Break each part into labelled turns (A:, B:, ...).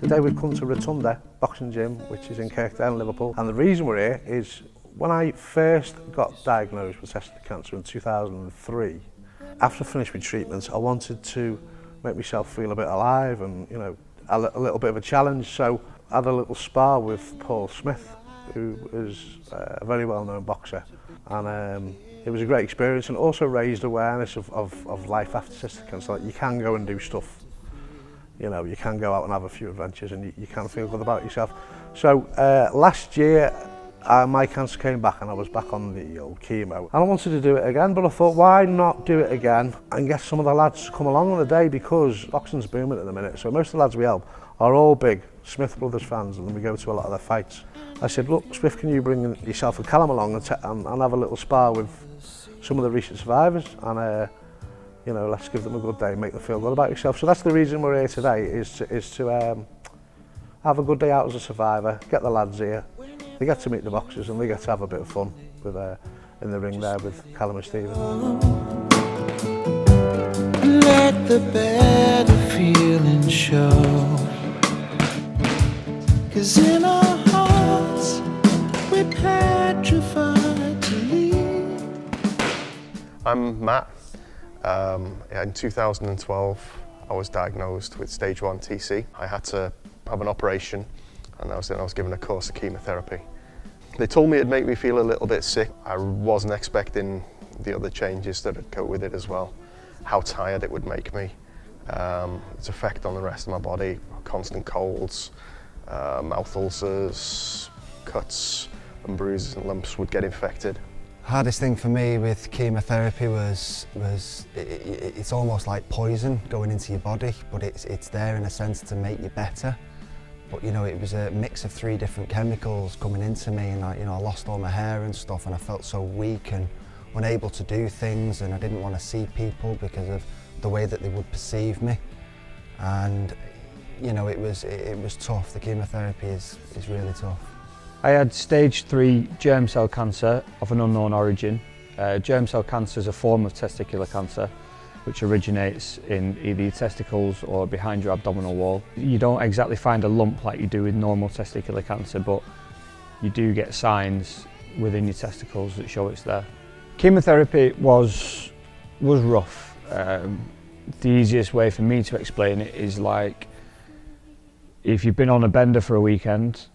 A: Today we've come to Rotunda Boxing Gym, which is in Kirkdale, Liverpool. And the reason we're here is when I first got diagnosed with testicular cancer in 2003, after I finished with treatment, I wanted to make myself feel a bit alive and, you know, a little bit of a challenge. So I had a little spar with Paul Smith, who is a very well-known boxer. And it was a great experience, and also raised awareness of life after testicular cancer. Like, you can go and do stuff. You know, you can go out and have a few adventures, and you can feel good about yourself. So last year, my cancer came back and I was back on the old chemo. And I wanted to do it again, but I thought, why not do it again and get some of the lads to come along on the day, because boxing's booming at the minute. So most of the lads we help are all big Smith Brothers fans, and we go to a lot of their fights. I said, look, Smith, can you bring yourself and Callum along and have a little spar with some of the recent survivors, and you know, let's give them a good day, make them feel good about yourself. So that's the reason we're here today, is to have a good day out as a survivor, get the lads here. They get to meet the boxers and they get to have a bit of fun with, in the ring there with Callum and Stephen.
B: Let the better feeling show, 'cause in our hearts we're petrified to leave.
C: I'm Matt. In 2012 I was diagnosed with stage 1 TC. I had to have an operation, and I was given a course of chemotherapy. They told me it'd make me feel a little bit sick. I wasn't expecting the other changes that would go with it as well. How tired it would make me, its effect on the rest of my body, constant colds, mouth ulcers, cuts and bruises and lumps would get infected.
D: Hardest thing for me with chemotherapy was it's almost like poison going into your body, but it's there in a sense to make you better. But you know, it was a mix of 3 different chemicals coming into me, and I lost all my hair and stuff, and I felt so weak and unable to do things, and I didn't want to see people because of the way that they would perceive me. And you know, it was tough. The chemotherapy is really tough.
E: I had stage 3 germ cell cancer of an unknown origin. Germ cell cancer is a form of testicular cancer which originates in either your testicles or behind your abdominal wall. You don't exactly find a lump like you do with normal testicular cancer, but you do get signs within your testicles that show it's there. Chemotherapy was rough. The easiest way for me to explain it is like if you've been on a bender for a weekend,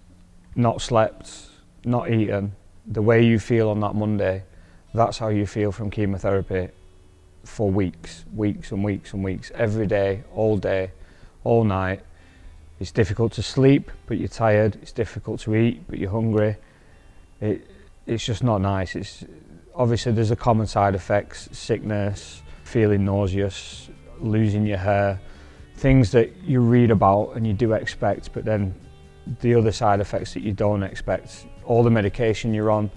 E: not slept, not eaten, the way you feel on that Monday, that's how you feel from chemotherapy for weeks and weeks, every day, all night. It's difficult to sleep, but you're tired. It's difficult to eat, but you're hungry. It's just not nice. Obviously there's a common side effects, sickness, feeling nauseous, losing your hair, things that you read about and you do expect, but then the other side effects that you don't expect. All the medication you're on,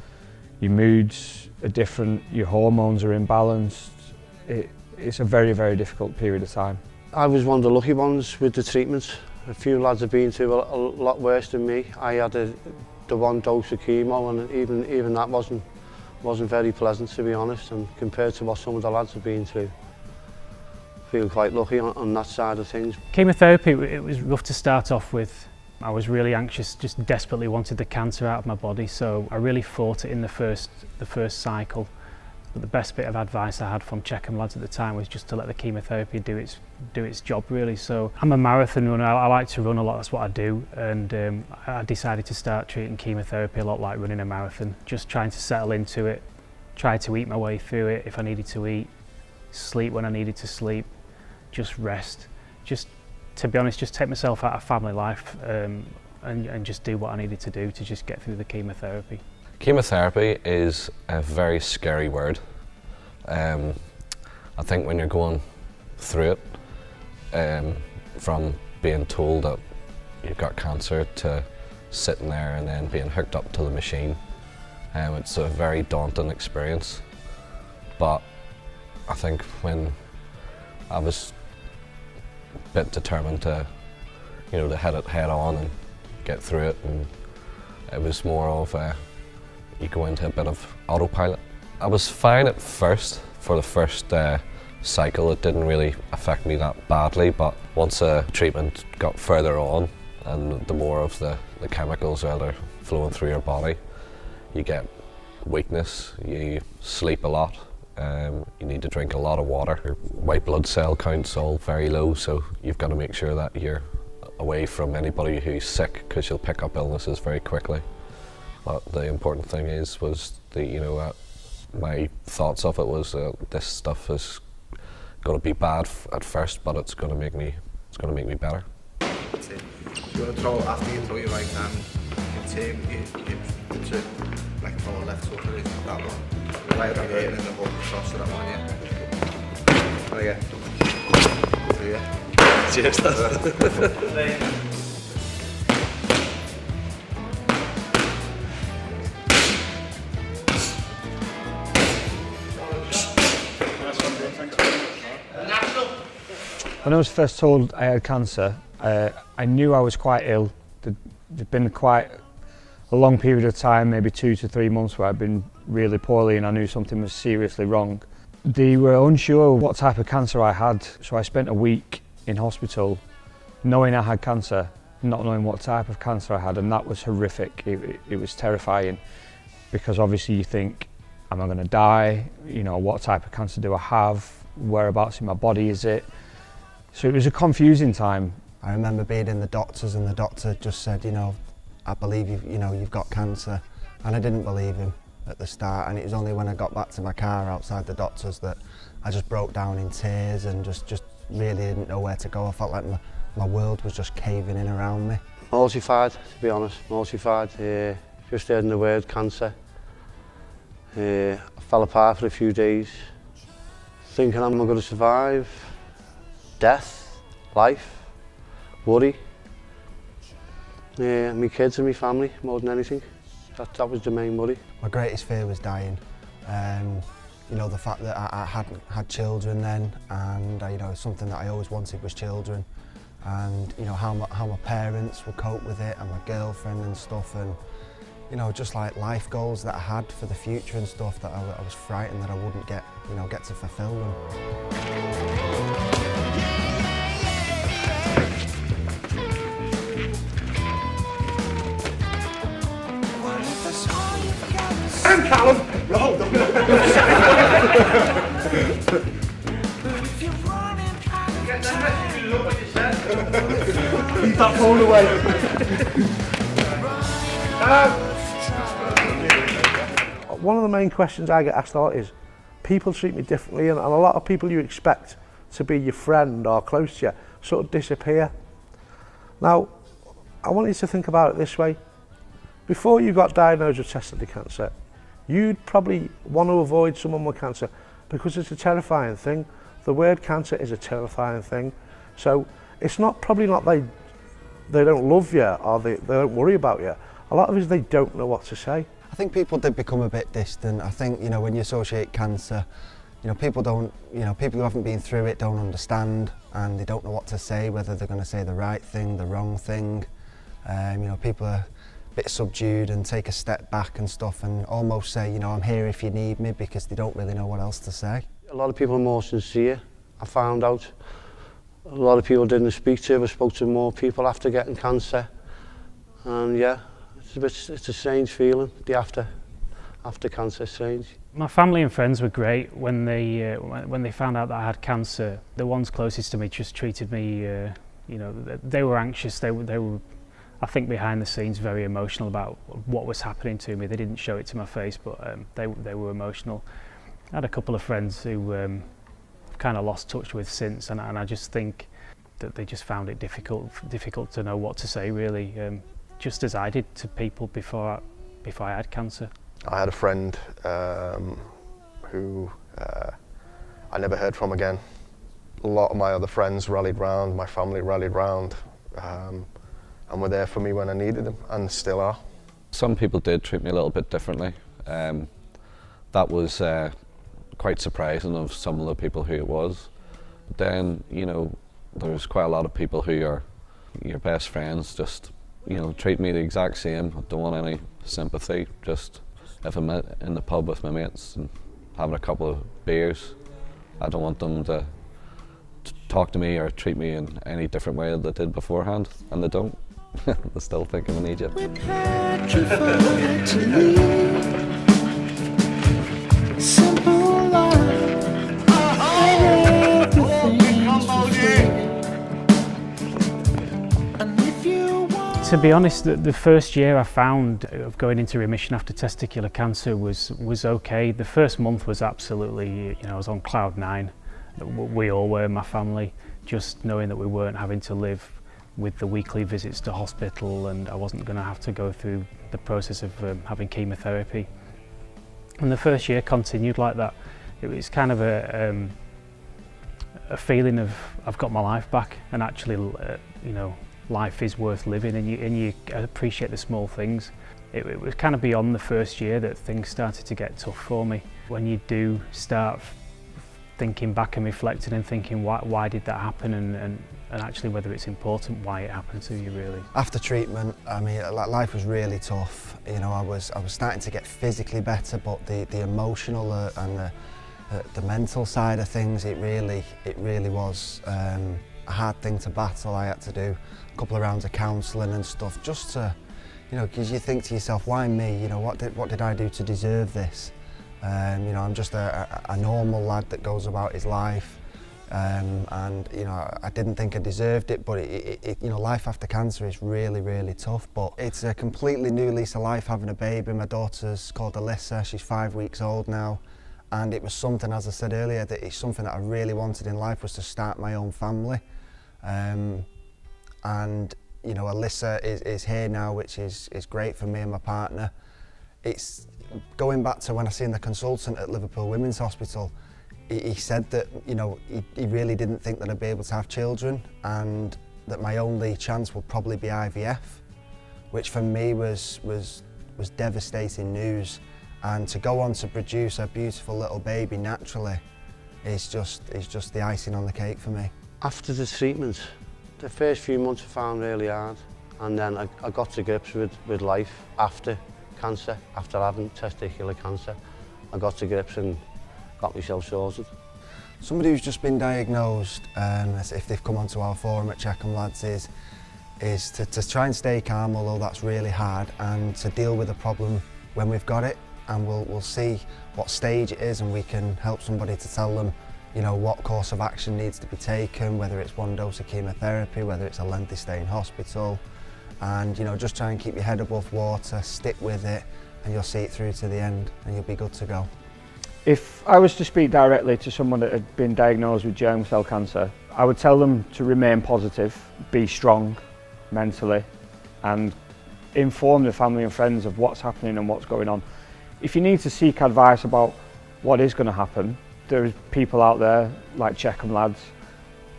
E: your moods are different, your hormones are imbalanced. It's a very, very difficult period of time.
F: I was one of the lucky ones with the treatments. A few lads have been through a lot worse than me. I had the 1 dose of chemo, and even that wasn't very pleasant, to be honest, and compared to what some of the lads have been through. I feel quite lucky on that side of things.
G: Chemotherapy, it was rough to start off with. I was really anxious, just desperately wanted the cancer out of my body, so I really fought it in the first cycle. But the best bit of advice I had from checkemlads at the time was just to let the chemotherapy do its job, really. So I'm a marathon runner. I like to run a lot. That's what I do. And I decided to start treating chemotherapy a lot like running a marathon. Just trying to settle into it, try to eat my way through it if I needed to eat, sleep when I needed to sleep, just rest. Just, to be honest, just take myself out of family life and just do what I needed to do to just get through the chemotherapy.
H: Chemotherapy is a very scary word. I think when you're going through it, from being told that you've got cancer to sitting there and then being hooked up to the machine, it's a very daunting experience. But I think when I was a bit determined to, to hit it head on and get through it, and it was more of you go into a bit of autopilot. I was fine at first. For the first cycle, it didn't really affect me that badly, but once treatment got further on, and the more of the chemicals that are flowing through your body, you get weakness, you sleep a lot, you need to drink a lot of water. Your white blood cell count's all very low, so you've got to make sure that you're away from anybody who's sick, because you'll pick up illnesses very quickly. But the important thing was my thoughts of it was this stuff is going to be bad at first, but it's going to make me better.
A: That's it. So you want to throw after you throw your right hand, you turn your to like throw a left hook with that one. Right over here and then the hook across to that one, yeah. There you go. Yeah. Cheers, that's
E: When I was first told I had cancer, I knew I was quite ill. There'd been quite a long period of time, maybe 2 to 3 months, where I'd been really poorly and I knew something was seriously wrong. They were unsure what type of cancer I had, so I spent a week in hospital knowing I had cancer, not knowing what type of cancer I had, and that was horrific. It was terrifying, because obviously you think, am I going to die? You know, what type of cancer do I have? Whereabouts in my body is it? So it was a confusing time.
D: I remember being in the doctors and the doctor just said, you know, I believe you've got cancer. And I didn't believe him at the start, and it was only when I got back to my car outside the doctors that I just broke down in tears and just really didn't know where to go. I felt like my world was just caving in around me.
F: Mortified, to be honest, mortified. Just hearing the word cancer. I fell apart for a few days, thinking I'm not going to survive. Death, life, worry. My kids and my family more than anything. That was the main worry.
D: My greatest fear was dying. You know, the fact that I hadn't had children then, and you know, something that I always wanted was children. And you know, how my parents would cope with it, and my girlfriend and stuff, and you know, just like life goals that I had for the future and stuff, that I was frightened that I wouldn't get to fulfill them.
A: I'm Callum. No, Leave that phone away. One of the main questions I get asked a lot is, people treat me differently, and a lot of people you expect to be your friend or close to you sort of disappear. Now, I want you to think about it this way. Before you got diagnosed with testicular cancer, you'd probably want to avoid someone with cancer because it's a terrifying thing. The word cancer is a terrifying thing. So it's probably not they don't love you or they don't worry about you. A lot of it is they don't know what to say.
D: I think people did become a bit distant. I think, you know, when you associate cancer, you know, people who haven't been through it don't understand, and they don't know what to say, whether they're going to say the right thing, the wrong thing. You know, people are a bit subdued and take a step back and stuff, and almost say, you know, I'm here if you need me, because they don't really know what else to say.
F: A lot of people are more sincere, I found out. A lot of people didn't speak to. I spoke to more people after getting cancer, and yeah, it's a strange feeling. The after cancer, strange.
G: My family and friends were great when they found out that I had cancer. The ones closest to me just treated me, you know, they were anxious. They were, I think, behind the scenes, very emotional about what was happening to me. They didn't show it to my face, but they were emotional. I had a couple of friends who I've kind of lost touch with since, and I just think that they just found it difficult to know what to say, really, just as I did to people before I had cancer.
C: I had a friend who I never heard from again. A lot of my other friends rallied round, my family rallied round, and were there for me when I needed them, and still are.
H: Some people did treat me a little bit differently. That was quite surprising of some of the people who it was. But then, you know, there's quite a lot of people who are your best friends, just, you know, treat me the exact same. I don't want any sympathy. Just if I'm in the pub with my mates and having a couple of beers, I don't want them to talk to me or treat me in any different way than they did beforehand, and they don't. I still think I'm an Egypt.
B: We're petrified to leave. Simple life, and everything's for free. And if you want,
G: To be honest, the first year I found of going into remission after testicular cancer was okay. The first month was absolutely, I was on cloud nine. We all were in my family, just knowing that we weren't having to live with the weekly visits to hospital, and I wasn't going to have to go through the process of having chemotherapy. And the first year continued like that. It was kind of a feeling of I've got my life back, and actually, life is worth living, and you appreciate the small things. It was kind of beyond the first year that things started to get tough for me. When you do start thinking back and reflecting and thinking why did that happen, and actually whether it's important why it happened to you, really.
D: After treatment, I mean, life was really tough. I was starting to get physically better, but the emotional and the mental side of things, it really was a hard thing to battle. I had to do a couple of rounds of counselling and stuff, just to, because you think to yourself, why me? What did I do to deserve this? I'm just a normal lad that goes about his life. And I didn't think I deserved it, but life after cancer is really, really tough. But it's a completely new lease of life having a baby. My daughter's called Alyssa, she's 5 weeks old now, and it was something, as I said earlier, that it's something that I really wanted in life, was to start my own family. And Alyssa is here now, which is great for me and my partner. It's going back to when I seen the consultant at Liverpool Women's Hospital. He said that he really didn't think that I'd be able to have children, and that my only chance would probably be IVF, which for me was devastating news. And to go on to produce a beautiful little baby naturally is just the icing on the cake for me.
F: After the treatment, the first few months I found really hard, and then I got to grips with life after cancer, after having testicular cancer. I got to grips and got myself sorted.
D: Somebody who's just been diagnosed, if they've come onto our forum at checkemlads, is to try and stay calm, although that's really hard, and to deal with the problem when we've got it, and we'll see what stage it is, and we can help somebody to tell them what course of action needs to be taken, whether it's one dose of chemotherapy, whether it's a lengthy stay in hospital, and just try and keep your head above water, stick with it, and you'll see it through to the end, and you'll be good to go.
E: If I was to speak directly to someone that had been diagnosed with germ cell cancer, I would tell them to remain positive, be strong mentally, and inform the family and friends of what's happening and what's going on. If you need to seek advice about what is going to happen, there are people out there like checkemlads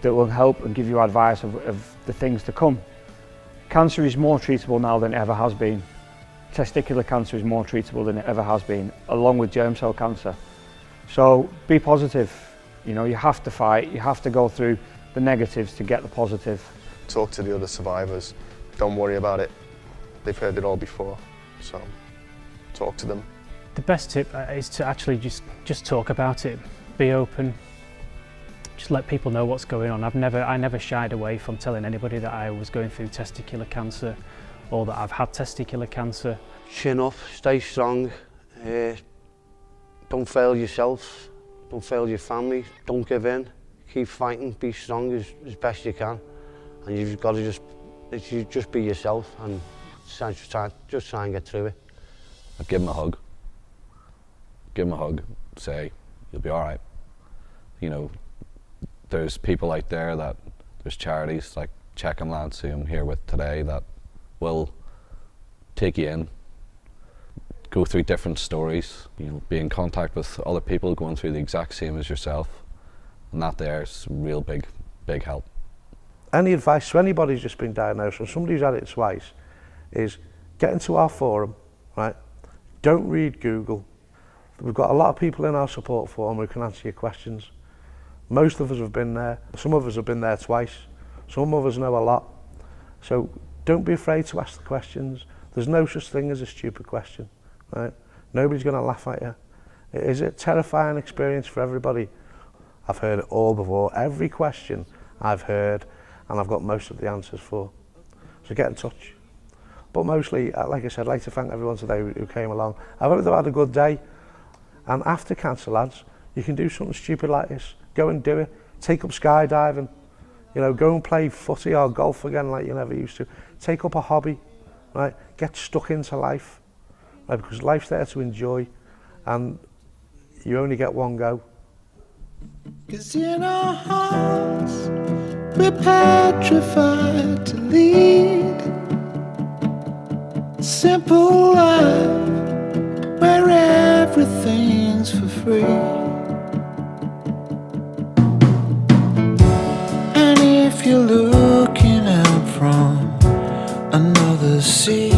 E: that will help and give you advice of the things to come. Cancer is more treatable now than it ever has been. Testicular cancer is more treatable than it ever has been, along with germ cell cancer. So be positive. You have to fight, you have to go through the negatives to get the positive.
C: Talk to the other survivors. Don't worry about it. They've heard it all before, so talk to them.
G: The best tip is to actually just talk about it, be open, just let people know what's going on. I never shied away from telling anybody that I was going through testicular cancer or that I've had testicular cancer.
F: Chin up, stay strong, don't fail yourself, don't fail your family, don't give in, keep fighting, be strong as best you can, and you've got to just be yourself and just try and get through it.
H: I'd give him a hug. Give him a hug, say, you'll be all right. There's people out there there's charities like checkemlads, who I'm here with today, that will take you in, go through different stories, be in contact with other people going through the exact same as yourself, and that there's real big help.
A: Any advice to anybody who's just been diagnosed, or somebody who's had it twice, is get into our forum, right? Don't read Google. We've got a lot of people in our support forum who can answer your questions. Most of us have been there. Some of us have been there twice. Some of us know a lot. So don't be afraid to ask the questions. There's no such thing as a stupid question, right? Nobody's going to laugh at you. It is a terrifying experience for everybody. I've heard it all before. Every question I've heard, and I've got most of the answers for. So get in touch. But mostly, like I said, I'd like to thank everyone today who came along. I hope they've had a good day. And after Cancer Lads, you can do something stupid like this. Go and do it. Take up skydiving. You know, go and play footy or golf again like you never used to. Take up a hobby, right? Get stuck into life, right? Because life's there to enjoy, and you only get one go.
B: 'Cause in our hearts we're petrified to lead a simple life where everything's for free. And if you're looking out from another sea,